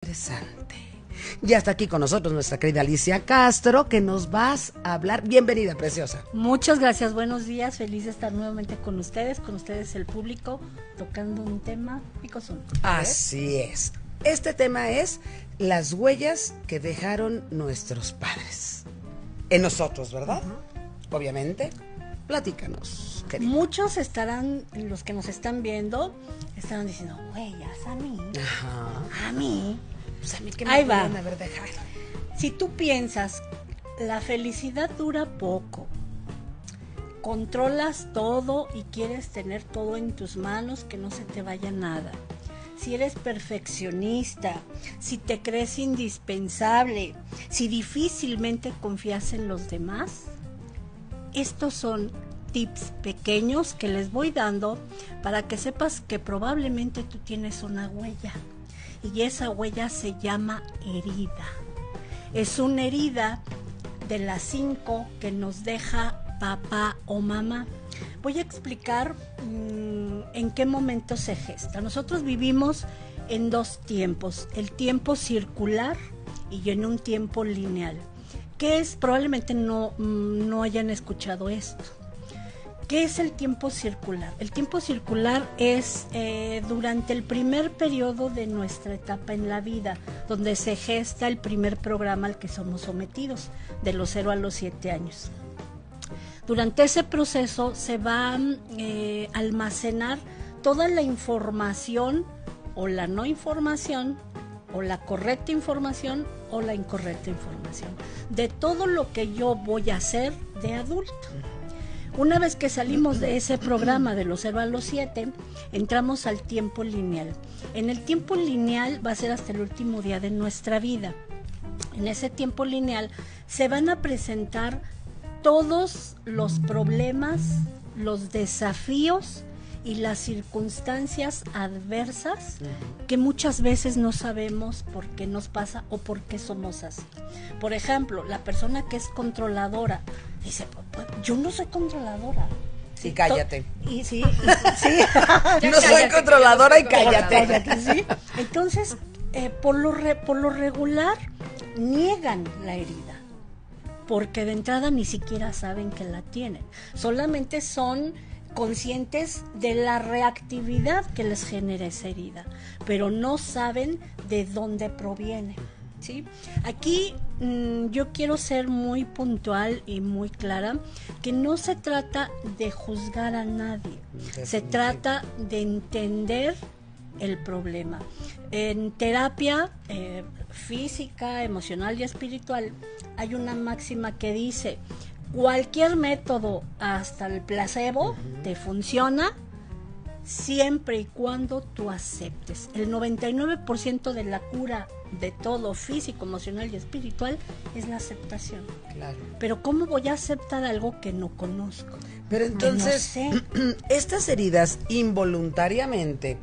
Interesante. Ya está aquí con nosotros nuestra querida Alicia Castro, que nos vas a hablar. Bienvenida, preciosa. Muchas gracias, buenos días, feliz de estar nuevamente con ustedes el público, tocando un tema picosón. Así es. Este tema es las huellas que dejaron nuestros padres en nosotros, ¿verdad? Obviamente. Platícanos, querida. Muchos estarán, los que nos están viendo, estarán diciendo, huellas, a mí. Ajá. A mí. Pues a mí que me Ahí va. pudieron haber dejado. Si tú piensas, la felicidad dura poco, controlas todo y quieres tener todo en tus manos, que no se te vaya nada. Si eres perfeccionista, si te crees indispensable, si difícilmente confías en los demás, estos son tips pequeños que les voy dando para que sepas que probablemente tú tienes una huella y esa huella se llama herida. Es una herida de las 5 que nos deja papá o mamá. Voy a explicar en qué momento se gesta. Nosotros vivimos en dos tiempos, el tiempo circular y en un tiempo lineal. ¿Qué es? Probablemente no hayan escuchado esto. ¿Qué es el tiempo circular? El tiempo circular es durante el primer periodo de nuestra etapa en la vida, donde se gesta el primer programa al que somos sometidos, de los 0 a los 7 años. Durante ese proceso se va a almacenar toda la información o la no información, o la correcta información o la incorrecta información, de todo lo que yo voy a hacer de adulto. Una vez que salimos de ese programa de los 0 a los 7, entramos al tiempo lineal. En el tiempo lineal va a ser hasta el último día de nuestra vida. En ese tiempo lineal se van a presentar todos los problemas, los desafíos y las circunstancias adversas que muchas veces no sabemos por qué nos pasa o por qué somos así. Por ejemplo, la persona que es controladora dice, yo no soy controladora. Sí, cállate. Sí. No soy controladora y cállate. ¿Sí? Entonces, por lo regular, niegan la herida, porque de entrada ni siquiera saben que la tienen. Solamente son conscientes de la reactividad que les genera esa herida, pero no saben de dónde proviene, ¿sí? Aquí yo quiero ser muy puntual y muy clara, que no se trata de juzgar a nadie, se trata de entender el problema. En terapia física, emocional y espiritual hay una máxima que dice: cualquier método, hasta el placebo, te funciona siempre y cuando tú aceptes. El 99% de la cura de todo físico, emocional y espiritual es la aceptación. Claro. Pero ¿cómo voy a aceptar algo que no conozco? Pero entonces, no sé. Estas heridas involuntariamente,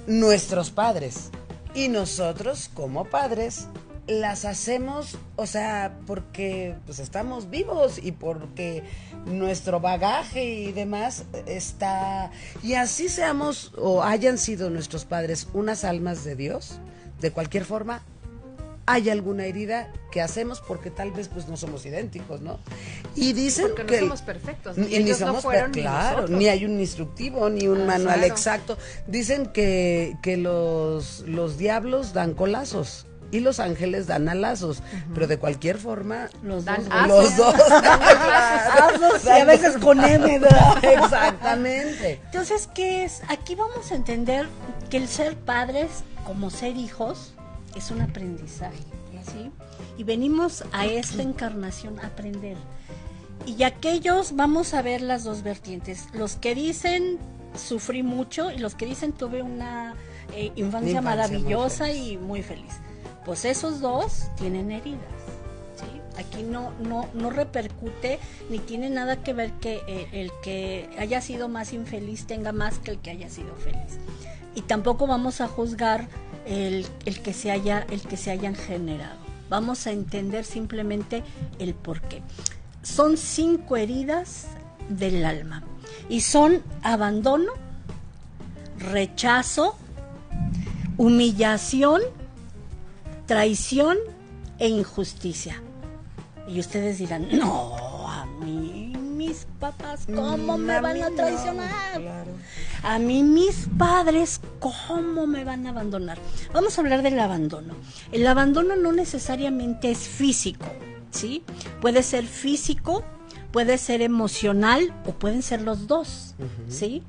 nuestros padres y nosotros como padres las hacemos, o sea, porque pues estamos vivos y porque nuestro bagaje y demás está, y así seamos o hayan sido nuestros padres unas almas de Dios, de cualquier forma hay alguna herida que hacemos porque tal vez pues no somos idénticos, ¿no? Y dicen porque que no somos perfectos, ni ellos somos no fueron, claro, ni hay un instructivo ni un manual exacto. Dicen que los diablos dan colazos y los ángeles dan alazos, pero de cualquier forma Los dan dos. asas. los dos Hazlos, y a veces con M, ¿verdad? Exactamente. Entonces, ¿qué es? Aquí vamos a entender que el ser padres, como ser hijos, es un aprendizaje, ¿sí? Y venimos a esta encarnación a aprender. Y aquellos, vamos a ver las dos vertientes. Los que dicen, sufrí mucho, y los que dicen, tuve una infancia maravillosa y muy feliz. Pues esos dos tienen heridas, ¿sí? Aquí no repercute ni tiene nada que ver que el que haya sido más infeliz tenga más que el que haya sido feliz. Y tampoco vamos a juzgar el que se hayan generado. Vamos a entender simplemente el porqué. Son 5 heridas del alma y son abandono, rechazo, humillación traición e injusticia. Y ustedes dirán, no, a mí mis papás, ¿cómo me van a traicionar? No, claro. A mí mis padres, ¿cómo me van a abandonar? Vamos a hablar del abandono. El abandono no necesariamente es físico, ¿sí? Puede ser físico, puede ser emocional o pueden ser los dos, ¿sí?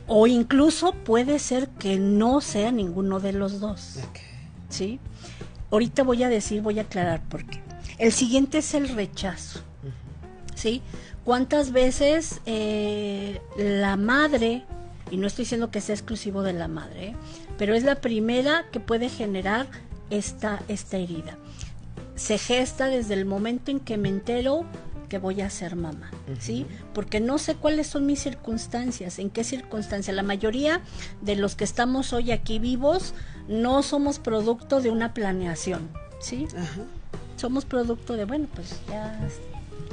O incluso puede ser que no sea ninguno de los dos, ¿sí? Ahorita voy a aclarar por qué. El siguiente es el rechazo, ¿sí? ¿Cuántas veces la madre, y no estoy diciendo que sea exclusivo de la madre, pero es la primera que puede generar esta herida? Se gesta desde el momento en que me entero que voy a ser mamá, ¿sí? Porque no sé cuáles son mis circunstancias, en qué circunstancias. La mayoría de los que estamos hoy aquí vivos no somos producto de una planeación, ¿sí? Somos producto de, bueno, pues ya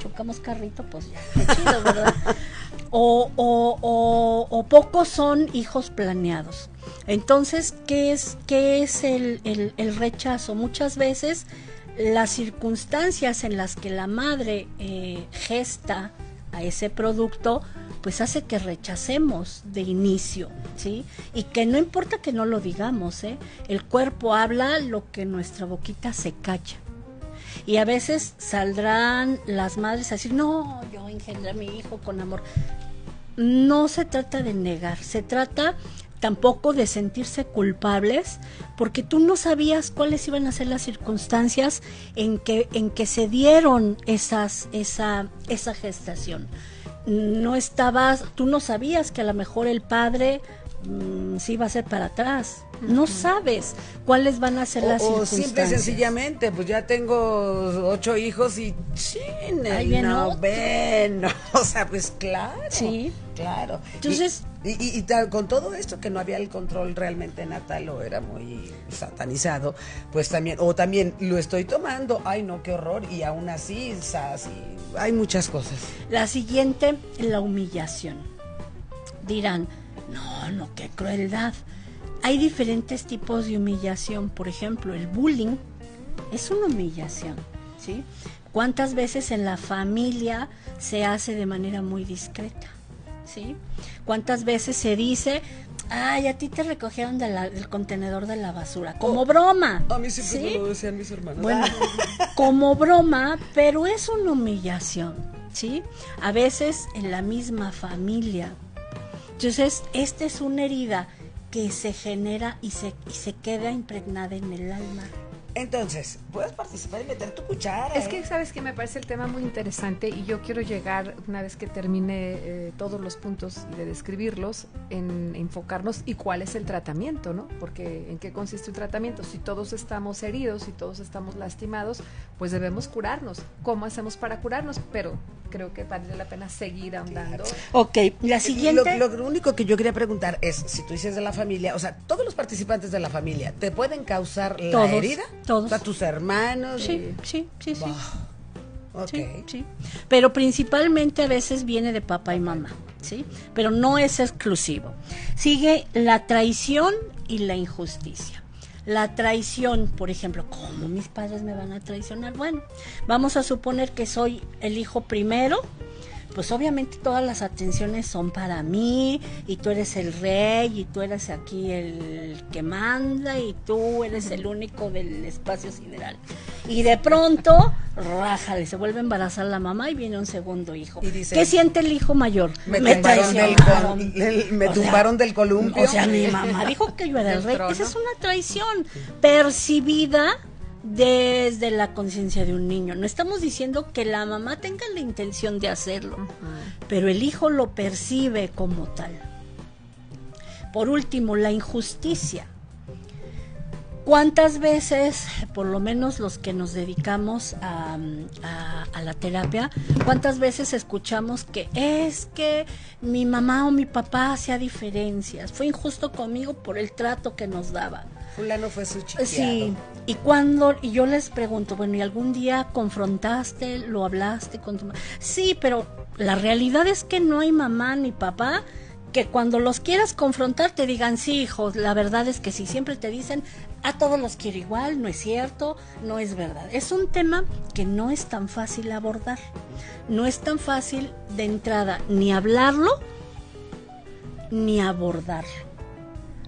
chocamos carrito, pues ya, qué chido, ¿verdad? O pocos son hijos planeados. Entonces, ¿qué es el rechazo? Muchas veces las circunstancias en las que la madre gesta a ese producto, pues hace que rechacemos de inicio, ¿sí? Y que no importa que no lo digamos, el cuerpo habla lo que nuestra boquita se calla. Y a veces saldrán las madres a decir, no, yo engendré a mi hijo con amor. No se trata de negar, se trata tampoco de sentirse culpables, porque tú no sabías cuáles iban a ser las circunstancias en que se dieron esa gestación. Tú no sabías que a lo mejor el padre se iba a hacer para atrás. No sabes cuáles van a ser las circunstancias. O simple y sencillamente, pues ya tengo 8 hijos y noveno. O sea, pues claro. Sí. Claro. Entonces, y con todo esto que no había el control realmente natal o era muy satanizado, pues también lo estoy tomando, ay no, qué horror, y aún así, hay muchas cosas. La siguiente, la humillación. Dirán, no, qué crueldad. Hay diferentes tipos de humillación. Por ejemplo, el bullying es una humillación, ¿sí? ¿Cuántas veces en la familia se hace de manera muy discreta? ¿Sí? ¿Cuántas veces se dice, ay, a ti te recogieron del contenedor de la basura? Como broma. A mí siempre ¿sí? me lo decían mis hermanos. Bueno, como broma, pero es una humillación, ¿sí? A veces en la misma familia. Entonces, esta es una herida que se genera y se queda impregnada en el alma. Entonces, puedes participar y meter tu cuchara. Es que, ¿sabes qué? Me parece el tema muy interesante y yo quiero llegar, una vez que termine todos los puntos de describirlos, en enfocarnos y cuál es el tratamiento, ¿no? Porque ¿en qué consiste un tratamiento? Si todos estamos heridos, si todos estamos lastimados, pues debemos curarnos. ¿Cómo hacemos para curarnos? Pero creo que vale la pena seguir ahondando. Ok, la siguiente. Lo único que yo quería preguntar es, si tú dices de la familia, o sea, todos los participantes de la familia, ¿te pueden causar la herida? Todos. O sea, tus hermanos. Sí. Wow. Okay. Sí. Pero principalmente a veces viene de papá y mamá, ¿sí? Pero no es exclusivo. Sigue la traición y la injusticia. La traición, por ejemplo, ¿cómo mis padres me van a traicionar? Bueno, vamos a suponer que soy el hijo primero, pues obviamente todas las atenciones son para mí, y tú eres el rey, y tú eres aquí el que manda, y tú eres el único del espacio sideral. Y de pronto, rájale, se vuelve a embarazar la mamá y viene un segundo hijo. Y dice, ¿qué siente el hijo mayor? Me tumbaron del columpio. O sea, mi mamá dijo que yo era el rey. Esa es una traición percibida desde la conciencia de un niño. No estamos diciendo que la mamá tenga la intención de hacerlo, pero el hijo lo percibe como tal. Por último, la injusticia. ¿Cuántas veces, por lo menos los que nos dedicamos a la terapia, cuántas veces escuchamos que es que mi mamá o mi papá hacía diferencias, fue injusto conmigo por el trato que nos daba? Fulano fue su chiqueado. Sí, y yo les pregunto, bueno, ¿y algún día confrontaste, lo hablaste con tu mamá? Sí, pero la realidad es que no hay mamá ni papá que cuando los quieras confrontar te digan, sí, hijos, la verdad es que sí, siempre te dicen, a todos los quiero igual, no es cierto, no es verdad. Es un tema que no es tan fácil abordar, no es tan fácil de entrada ni hablarlo, ni abordarlo.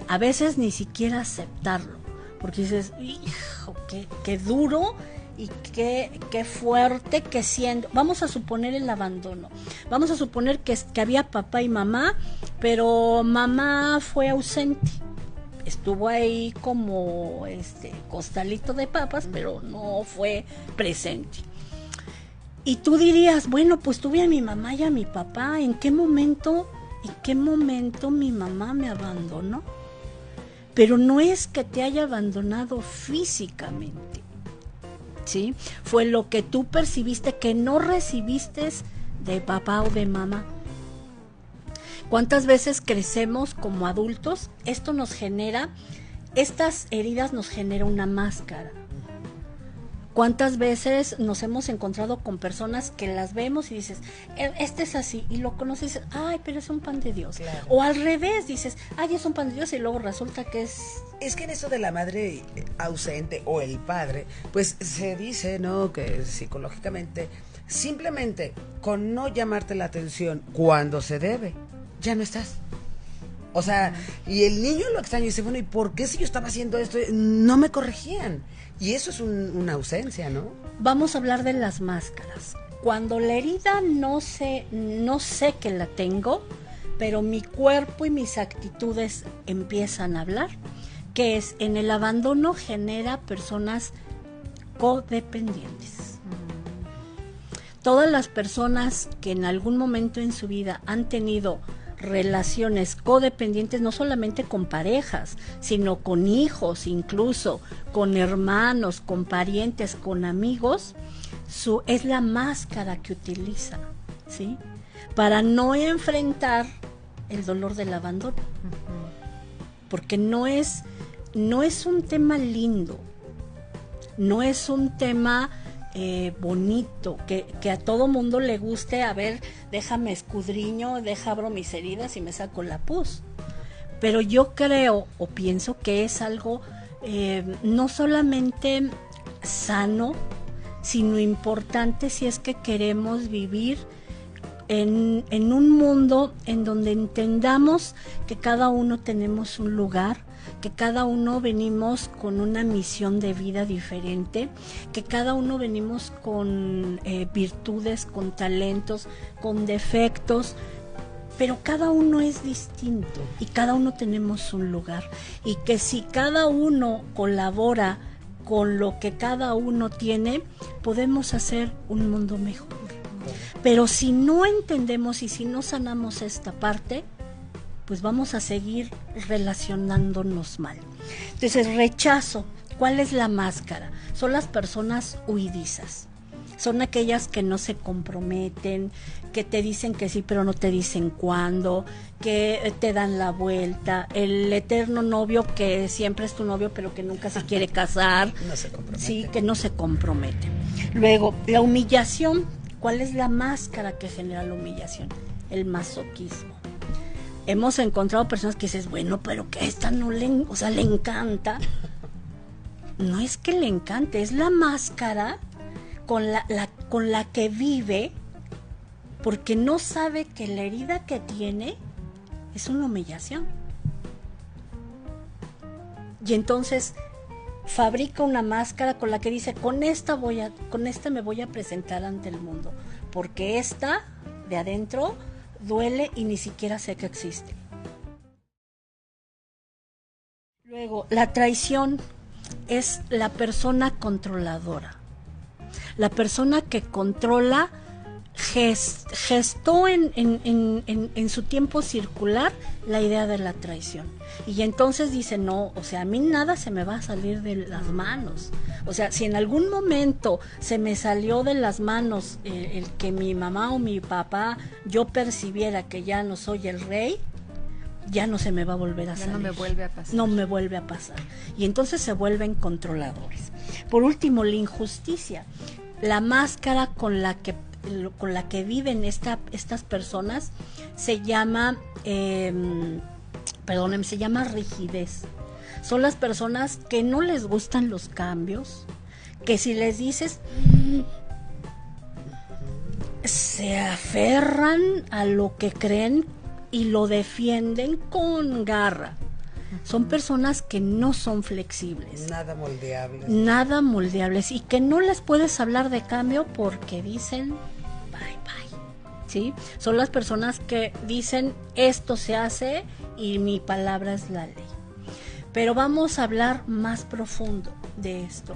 A veces ni siquiera aceptarlo, porque dices, hijo, qué duro y qué fuerte que siendo. Vamos a suponer el abandono. Vamos a suponer que había papá y mamá, pero mamá fue ausente. Estuvo ahí como costalito de papas, pero no fue presente. Y tú dirías, bueno, pues tuve a mi mamá y a mi papá. ¿En qué momento mi mamá me abandonó? Pero no es que te haya abandonado físicamente, ¿sí? Fue lo que tú percibiste que no recibiste de papá o de mamá. ¿Cuántas veces crecemos como adultos? Estas heridas nos generan una máscara. ¿Cuántas veces nos hemos encontrado con personas que las vemos y dices, este es así, y lo conoces y dices, ay, pero es un pan de Dios? Claro. O al revés, dices, ay, es un pan de Dios, y luego resulta que es... Es que en eso de la madre ausente o el padre, pues se dice, ¿no?, que psicológicamente, simplemente con no llamarte la atención cuando se debe, ya no estás. O sea, y el niño lo extraña y dice, bueno, ¿y por qué si yo estaba haciendo esto? No me corregían. Y eso es una ausencia, ¿no? Vamos a hablar de las máscaras. Cuando la herida no sé que la tengo, pero mi cuerpo y mis actitudes empiezan a hablar, que es, en el abandono genera personas codependientes. Todas las personas que en algún momento en su vida han tenido relaciones codependientes, no solamente con parejas, sino con hijos, incluso con hermanos, con parientes, con amigos, es la máscara que utiliza, ¿sí? Para no enfrentar el dolor del abandono. Porque no es un tema lindo, no es un tema bonito, que a todo mundo le guste. A ver, déjame escudriño, abro mis heridas y me saco la pus. Pero yo creo o pienso que es algo no solamente sano, sino importante si es que queremos vivir en un mundo en donde entendamos que cada uno tenemos un lugar, que cada uno venimos con una misión de vida diferente, que cada uno venimos con virtudes, con talentos, con defectos, pero cada uno es distinto y cada uno tenemos un lugar, y que si cada uno colabora con lo que cada uno tiene, podemos hacer un mundo mejor. Pero si no entendemos y si no sanamos esta parte, pues vamos a seguir relacionándonos mal. Entonces, rechazo. ¿Cuál es la máscara? Son las personas huidizas. Son aquellas que no se comprometen, que te dicen que sí, pero no te dicen cuándo, que te dan la vuelta. El eterno novio que siempre es tu novio, pero que nunca se quiere casar. No se compromete. Sí, que no se compromete. Luego, la humillación. ¿Cuál es la máscara que genera la humillación? El masoquismo. Hemos encontrado personas que dices, bueno, pero que esta no le encanta. No es que le encante, es la máscara con la que vive, porque no sabe que la herida que tiene es una humillación. Y entonces fabrica una máscara con la que dice, con esta me voy a presentar ante el mundo, porque esta de adentro duele y ni siquiera sé que existe. Luego, la traición es la persona controladora. La persona que controla gestó en su tiempo circular la idea de la traición. Y entonces dice, no, o sea, a mí nada se me va a salir de las manos. O sea, si en algún momento se me salió de las manos el que mi mamá o mi papá, yo percibiera que ya no soy el rey, ya no se me va a volver a salir. Ya no me vuelve a pasar. No me vuelve a pasar. Y entonces se vuelven controladores. Por último, la injusticia. La máscara con la que con la que viven estas personas se llama, perdónenme, se llama rigidez. Son las personas que no les gustan los cambios, que si les dices, se aferran a lo que creen y lo defienden con garra. Son personas que no son flexibles. Nada moldeables. Nada moldeables y que no les puedes hablar de cambio porque dicen bye bye. ¿Sí? Son las personas que dicen esto se hace y mi palabra es la ley. Pero vamos a hablar más profundo de esto.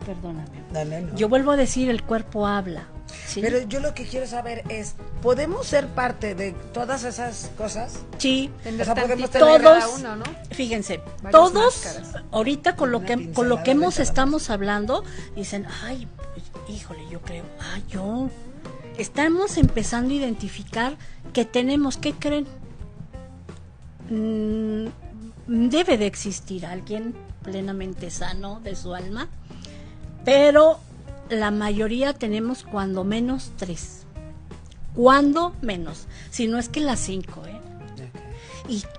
Perdóname. Dale, no. Yo vuelvo a decir, el cuerpo habla. ¿Sí? Pero yo lo que quiero saber es, ¿podemos ser parte de todas esas cosas? Sí, Tener O sea, podemos tantito tener de cada todos, uno, ¿no? fíjense, Varias todos máscaras. ahorita con lo Una que pincelada hemos de cada estamos hablando, dicen, ay, híjole, yo creo, yo. Estamos empezando a identificar que tenemos, ¿qué creen? Debe de existir alguien plenamente sano de su alma, pero la mayoría tenemos cuando menos 3. Cuando menos, si no es que las 5, ¿eh?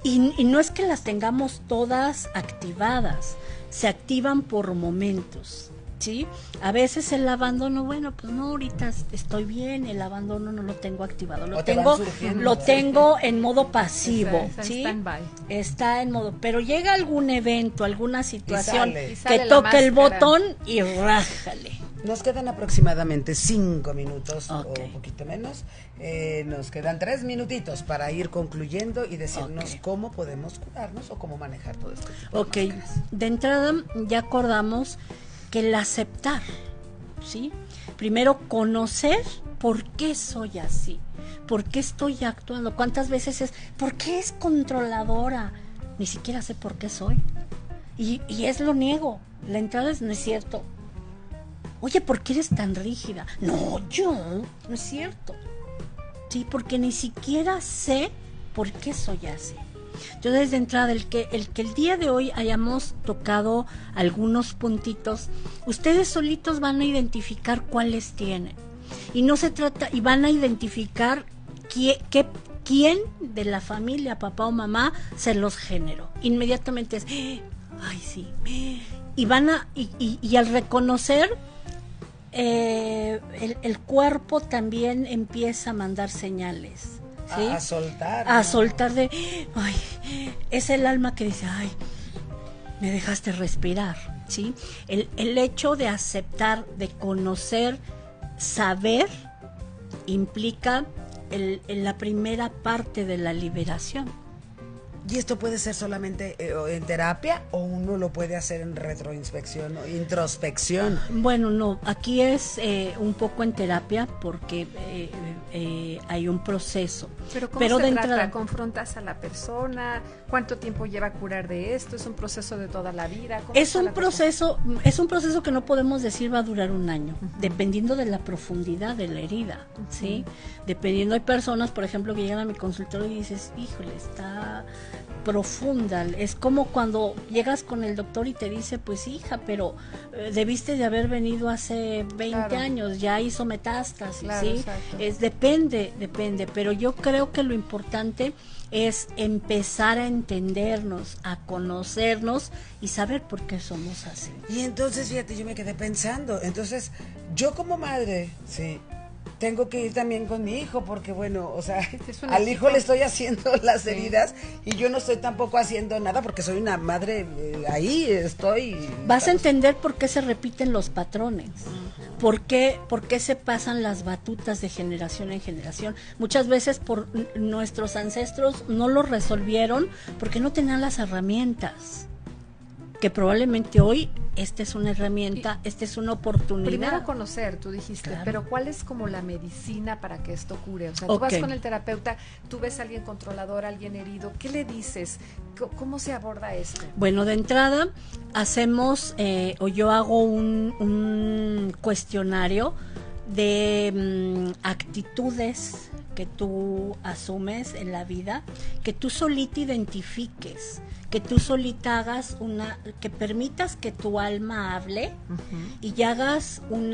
Y no es que las tengamos todas activadas, se activan por momentos, ¿sí? A veces el abandono, bueno, pues no, ahorita estoy bien, el abandono no lo tengo activado, O te van surgiendo, lo ¿verdad? tengo en modo pasivo, Está en ¿sí? stand-by. Está en modo, pero llega algún evento, alguna situación sale. Y sale que la toque el máscara. botón y rájale. Nos quedan aproximadamente 5 minutos Ok. o un poquito menos. Nos quedan 3 minutitos para ir concluyendo y decirnos Ok. cómo podemos curarnos o cómo manejar todo esto. Ok, de entrada ya acordamos que el aceptar, ¿sí? Primero conocer por qué soy así, por qué estoy actuando, cuántas veces ¿por qué es controladora? Ni siquiera sé por qué soy. Y es lo niego, la entrada no es cierto. Oye, ¿por qué eres tan rígida? No, no es cierto. Sí, porque ni siquiera sé por qué soy así. Yo desde entrada, el que el día de hoy hayamos tocado algunos puntitos, ustedes solitos van a identificar cuáles tienen. Y no se trata, y van a identificar quién de la familia, papá o mamá, se los generó. Inmediatamente es, ay sí. Y van a, y al reconocer, el cuerpo también empieza a mandar señales. ¿Sí? A soltar. A ¿no? soltar de, ay, es el alma que dice, ay, me dejaste respirar, ¿sí? El hecho de aceptar, de conocer, saber, implica la primera parte de la liberación. ¿Y esto puede ser solamente en terapia o uno lo puede hacer en retroinspección o introspección? Bueno, no, aquí es un poco en terapia porque hay un proceso. Pero ¿cómo Pero se de trata? entrada, ¿Confrontas a la persona? ¿Cuánto tiempo lleva a curar de esto? ¿Es un proceso de toda la vida? ¿Cómo es está un la cosa? proceso que no podemos decir va a durar un año, dependiendo de la profundidad de la herida, ¿sí? Dependiendo, hay personas, por ejemplo, que llegan a mi consultorio y dices, híjole, está profunda. Es como cuando llegas con el doctor y te dice, pues hija, pero debiste de haber venido hace 20 Claro. años, ya hizo metástasis, Claro, ¿sí? exacto. Depende, pero yo creo que lo importante es empezar a entendernos, a conocernos y saber por qué somos así. Y entonces, fíjate, yo me quedé pensando, entonces, yo como madre, sí, tengo que ir también con mi hijo, porque bueno, o sea, Es un al equipo. hijo le estoy haciendo las Sí. heridas y yo no estoy tampoco haciendo nada porque soy una madre, ahí estoy. Vas a entender por qué se repiten los patrones, por qué se pasan las batutas de generación en generación. Muchas veces por nuestros ancestros no lo resolvieron porque no tenían las herramientas, que probablemente hoy esta es una herramienta, esta es una oportunidad. Primero conocer, tú dijiste, Claro. pero ¿cuál es como la medicina para que esto cure? O sea, tú Ok. vas con el terapeuta, tú ves a alguien controlador, a alguien herido, ¿qué le dices? ¿Cómo se aborda esto? Bueno, de entrada hacemos o yo hago un cuestionario de actitudes que tú asumes en la vida, que tú solita identifiques, que tú solita hagas que permitas que tu alma hable y hagas un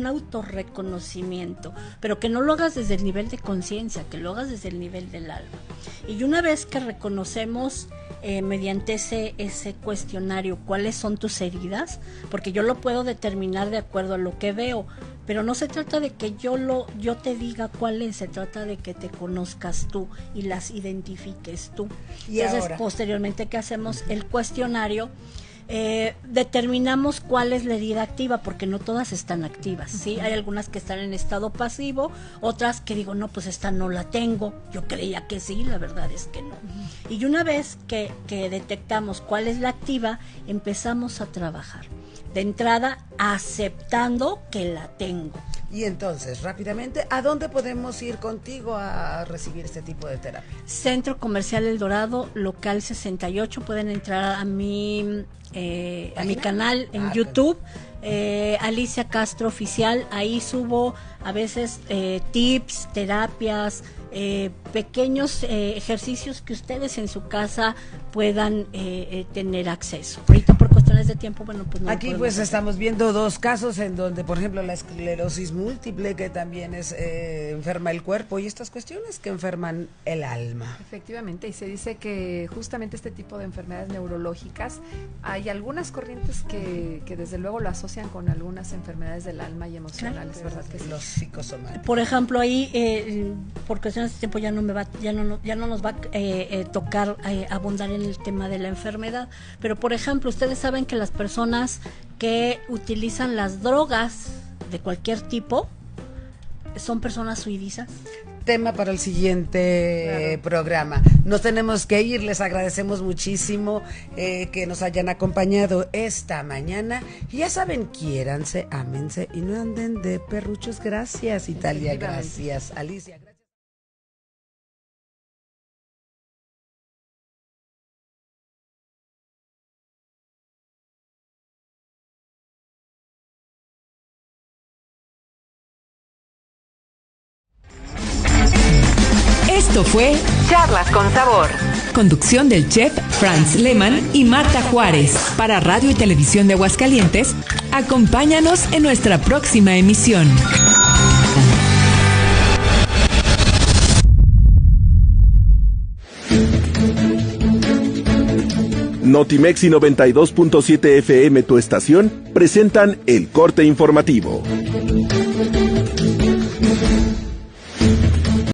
autorreconocimiento, pero que no lo hagas desde el nivel de conciencia, que lo hagas desde el nivel del alma. Y una vez que reconocemos mediante ese cuestionario cuáles son tus heridas, porque yo lo puedo determinar de acuerdo a lo que veo, pero no se trata de que yo te diga cuáles, se trata de que te conozcas tú y las identifiques tú. Y entonces, ahora, posteriormente que hacemos el cuestionario, determinamos cuál es la herida activa, porque no todas están activas, ¿sí? Hay algunas que están en estado pasivo, otras que digo, no, pues esta no la tengo, yo creía que sí, la verdad es que no. Y una vez que detectamos cuál es la activa, empezamos a trabajar. De entrada, aceptando que la tengo. Y entonces, rápidamente, ¿a dónde podemos ir contigo a recibir este tipo de terapia? Centro Comercial El Dorado, local 68. Pueden entrar a mi canal en YouTube, Alicia Castro Oficial. Ahí subo a veces tips, terapias, pequeños ejercicios que ustedes en su casa puedan tener acceso. Ahorita por cuestiones de tiempo, bueno, pues no. Aquí pues estamos viendo dos casos en donde, por ejemplo, la esclerosis múltiple, que también es enferma el cuerpo, y estas cuestiones que enferman el alma. Efectivamente, y se dice que justamente este tipo de enfermedades neurológicas, hay algunas corrientes que desde luego lo asocian con algunas enfermedades del alma y emocionales, claro, ¿verdad que sí? Los psicosomáticos. Por ejemplo, ahí por cuestiones de tiempo ya no nos va a tocar abundar en el tema de la enfermedad, pero por ejemplo, ustedes saben que las personas que utilizan las drogas de cualquier tipo son personas suicidas. Tema para el siguiente programa. Nos tenemos que ir, les agradecemos muchísimo que nos hayan acompañado esta mañana. Y ya saben, quiéranse, ámense y no anden de perruchos. Gracias, Italia, gracias, Alicia, gracias. Esto fue Charlas con Sabor. Conducción del chef Franz Lehmann y Marta Juárez. Para Radio y Televisión de Aguascalientes, acompáñanos en nuestra próxima emisión. Notimex y 92.7 FM, tu estación, presentan El Corte Informativo.